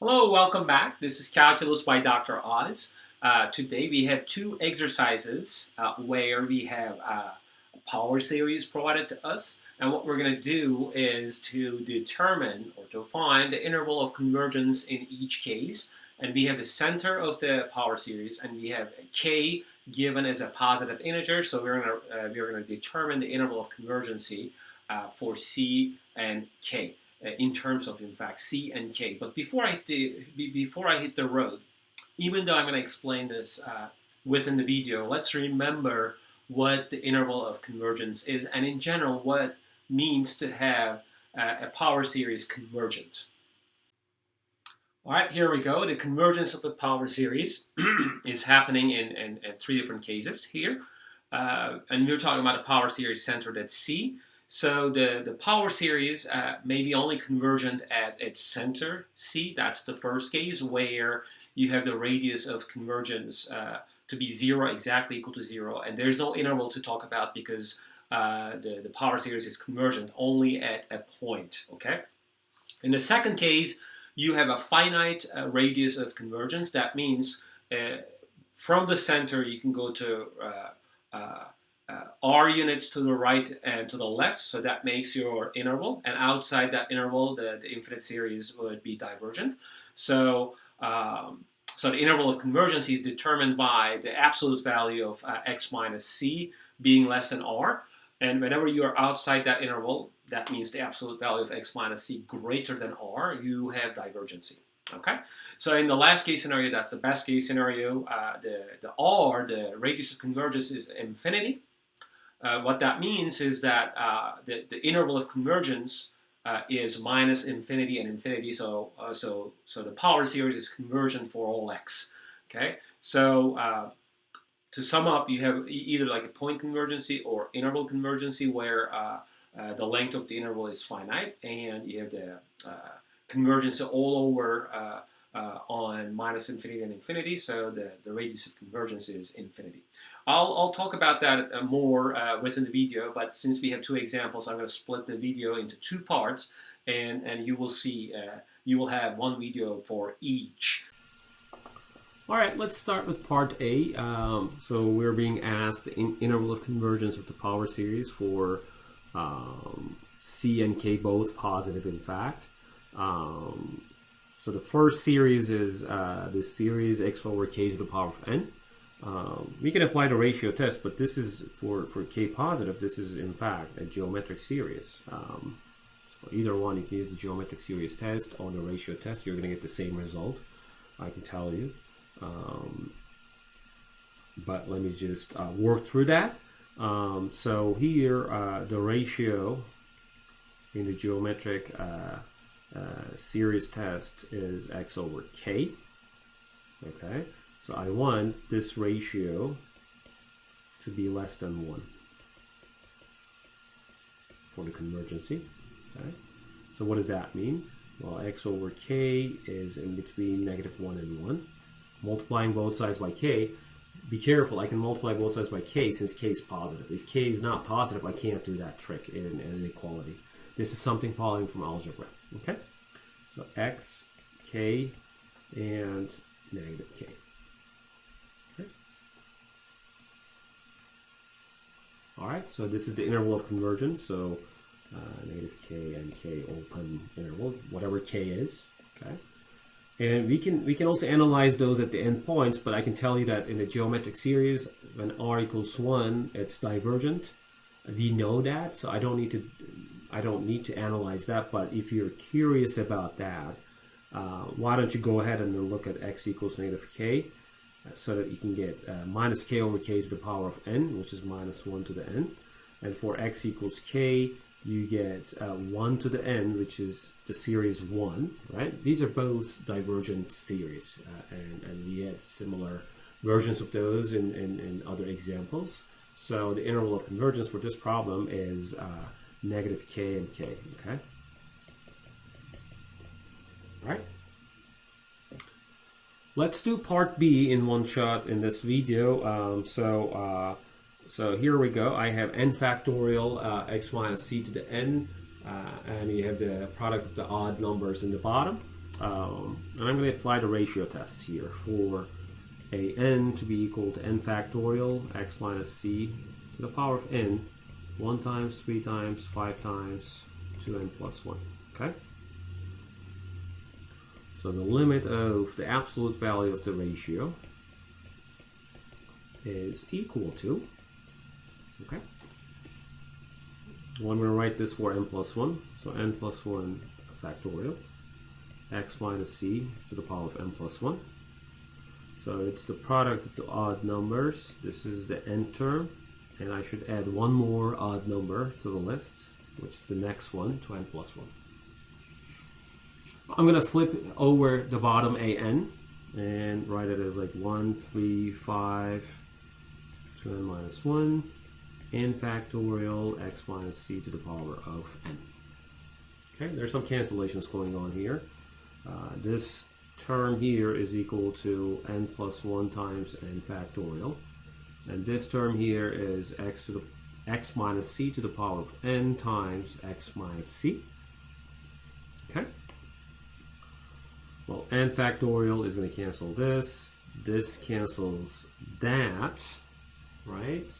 Hello, welcome back. This is Calculus by Dr. Oz. Today we have two exercises where we have a power series provided to us. And what we're going to do is to determine or to find the interval of convergence in each case. And we have the center of the power series and we have k given as a positive integer. So we're going to determine the interval of convergency for c and k. In terms of, in fact, C and K. But before I hit the road, even though I'm going to explain this within the video, let's remember what the interval of convergence is, and in general, what it means to have a power series convergent. All right, here we go. The convergence of the power series is happening in three different cases here. And we're talking about a power series centered at C. So the power series may be only convergent at its center, C. That's the first case where you have the radius of convergence to be 0, exactly equal to 0. And there's no interval to talk about because the power series is convergent only at a point, okay? In the second case, you have a finite radius of convergence. That means from the center, you can go to r units to the right and to the left, so that makes your interval, and outside that interval the infinite series would be divergent. So so the interval of convergence is determined by the absolute value of x minus c being less than r, and whenever you are outside that interval, that means the absolute value of x minus c greater than r, you have divergency. Okay, so in the last case scenario, that's the best case scenario. The r, the radius of convergence, is infinity. What that means is that the interval of convergence is minus infinity and infinity. So the power series is convergent for all x. Okay, so to sum up, you have either like a point convergency or interval convergency, where the length of the interval is finite, and you have the convergence all over on minus infinity and infinity, so the radius of convergence is infinity. I'll talk about that more within the video, but since we have two examples, I'm going to split the video into two parts, and you will see, you will have one video for each. All right, let's start with part A. So we're being asked the interval of convergence of the power series for C and K, both positive, in fact. So the first series is this series x over k to the power of n. We can apply the ratio test, but this is for k positive. This is in fact a geometric series. So either one, you can use the geometric series test or the ratio test. You're going to get the same result, I can tell you. But let me just work through that. So here, the ratio in the geometric series test is x over k. Okay, so I want this ratio to be less than 1 for the convergency. Okay, so what does that mean? Well, x over k is in between -1 and 1. Multiplying both sides by k, be careful, I can multiply both sides by k since k is positive. If k is not positive, I can't do that trick in inequality. This is something following from algebra. Okay, so x, k, and -k. Okay. All right, so this is the interval of convergence. So -k and k open interval, whatever k is. Okay, and we can also analyze those at the endpoints. But I can tell you that in the geometric series, when r equals 1, it's divergent. We know that, so I don't need to analyze that. But if you're curious about that, why don't you go ahead and look at x equals -k, so that you can get minus k over k to the power of n, which is -1 to the n. And for x equals k, you get 1 to the n, which is the series 1, right? These are both divergent series, and we had similar versions of those in other examples. So the interval of convergence for this problem is -k and k, okay? All right. Let's do part B in one shot in this video. So here we go. I have n factorial x minus c to the n, and you have the product of the odd numbers in the bottom. And I'm going to apply the ratio test here for a n to be equal to n factorial x minus c to the power of n 1 times, 3 times, 5 times, 2n plus 1. Okay? So the limit of the absolute value of the ratio is equal to, okay? Well, I'm going to write this for n plus 1. So n plus 1 factorial x minus c to the power of n plus 1. So it's the product of the odd numbers. This is the n term. And I should add one more odd number to the list, which is the next one, to n plus 1. I'm going to flip over the bottom an and write it as like 1, 3, 5, 2n minus 1, n factorial x minus c to the power of n. Okay, there's some cancellations going on here. This term here is equal to n plus 1 times n factorial. And this term here is x minus c to the power of n times x minus c. Okay. Well, n factorial is going to cancel this. This cancels that, right?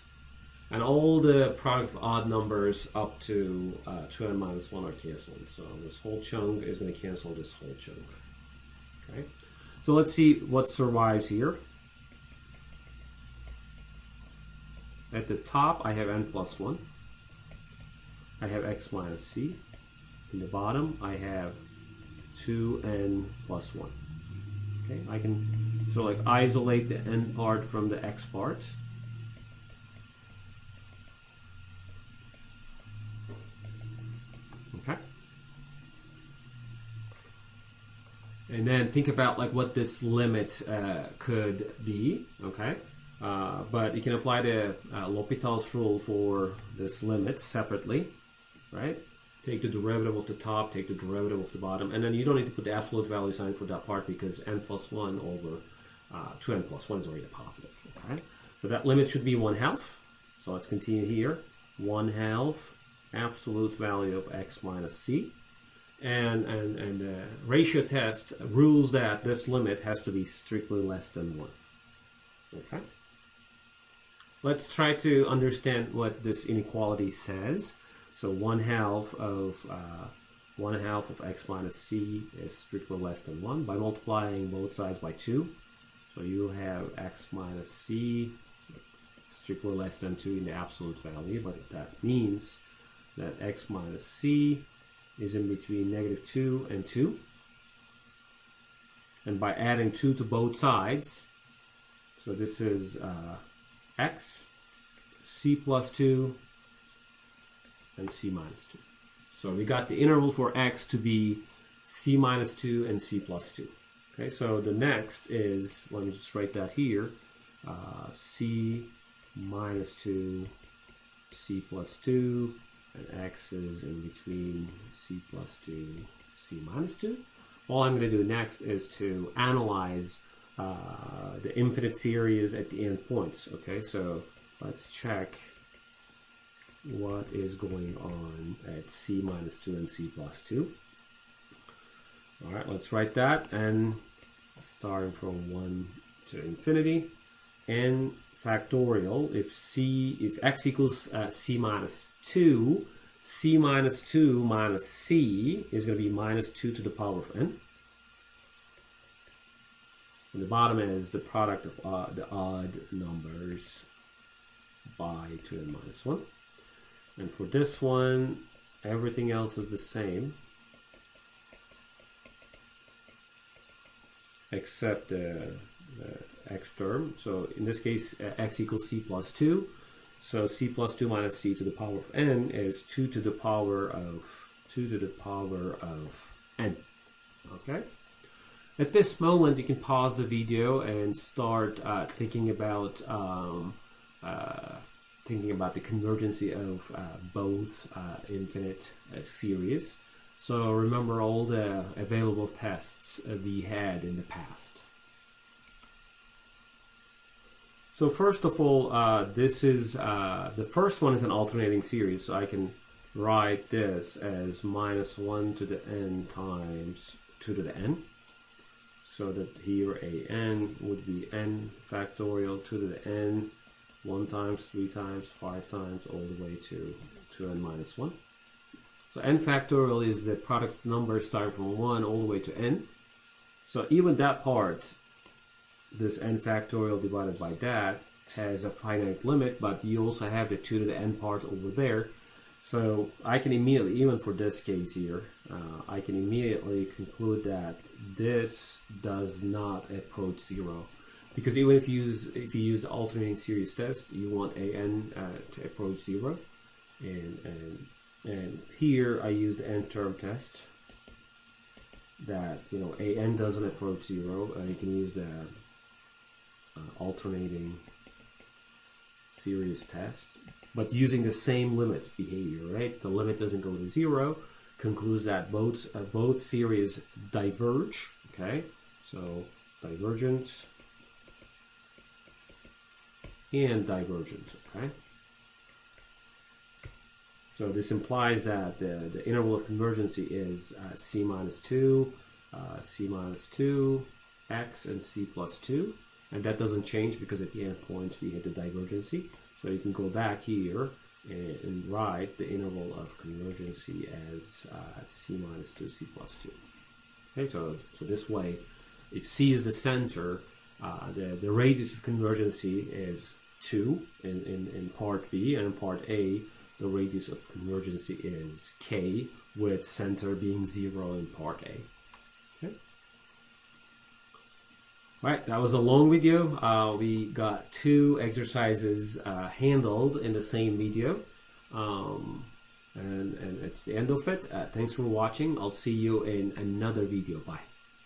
And all the product of odd numbers up to 2n minus 1 are canceled. So this whole chunk is going to cancel this whole chunk. Okay. So let's see what survives here. At the top, I have n plus 1. I have x minus c. In the bottom, I have 2n plus 1. Okay, I can sort of like isolate the n part from the x part. Okay. And then think about like what this limit could be. Okay. But you can apply the L'Hopital's rule for this limit separately, right? Take the derivative of the top, take the derivative of the bottom, and then you don't need to put the absolute value sign for that part because n plus 1 over 2n plus 1 is already positive, okay? So that limit should be 1/2. So let's continue here. 1/2 absolute value of x minus c. And the ratio test rules that this limit has to be strictly less than 1, okay? Let's try to understand what this inequality says. So 1/2 of x minus c is strictly less than 1 by multiplying both sides by 2. So you have x minus c strictly less than 2 in the absolute value, but that means that x minus c is in between -2 and 2. And by adding 2 to both sides, so this is x, c plus 2, and c minus 2. So we got the interval for x to be c minus 2 and c plus 2. Okay, so the next is, let me just write that here, c minus 2, c plus 2, and x is in between c plus 2, c minus 2. All I'm going to do next is to analyze the infinite series at the end points. Okay, so let's check what is going on at c minus 2 and c plus 2. All right, let's write that, and starting from 1 to infinity, n factorial, if x equals c minus 2, c minus 2 minus c is going to be minus 2 to the power of n. And the bottom is the product of the odd numbers by 2n minus 1. And for this one, everything else is the same, except the x term. So in this case, x equals c plus 2. So c plus 2 minus c to the power of n is 2 to the power of n. Okay? At this moment, you can pause the video and start thinking about the convergency of both infinite series. So remember all the available tests we had in the past. So first of all, this is the first one is an alternating series, so I can write this as minus 1 to the n times 2 to the n. So that here a n would be n factorial 2 to the n, 1 times, 3 times, 5 times, all the way to n minus 1. So n factorial is the product of numbers starting from 1 all the way to n. So even that part, this n factorial divided by that, has a finite limit, but you also have the 2 to the n part over there. So I can immediately, even for this case here, I can immediately conclude that this does not approach 0. Because even if you use the alternating series test, you want an to approach 0. And here I use the n-term test that, you know, an doesn't approach 0. You can use the alternating series test, but using the same limit behavior, right? The limit doesn't go to 0, concludes that both series diverge, okay? So divergent and divergent, okay? So this implies that the interval of convergency is c minus 2, c minus 2, x, and c plus 2. And that doesn't change because at the end points we hit the divergency. So you can go back here and write the interval of convergency as c minus 2, c plus 2. Okay, so this way, if c is the center, the radius of convergency is 2 in part B, and in part A, the radius of convergency is k, with center being 0 in part A. Okay. Right, that was a long video. We got 2 exercises handled in the same video, and it's the end of it. Thanks for watching. I'll see you in another video. Bye.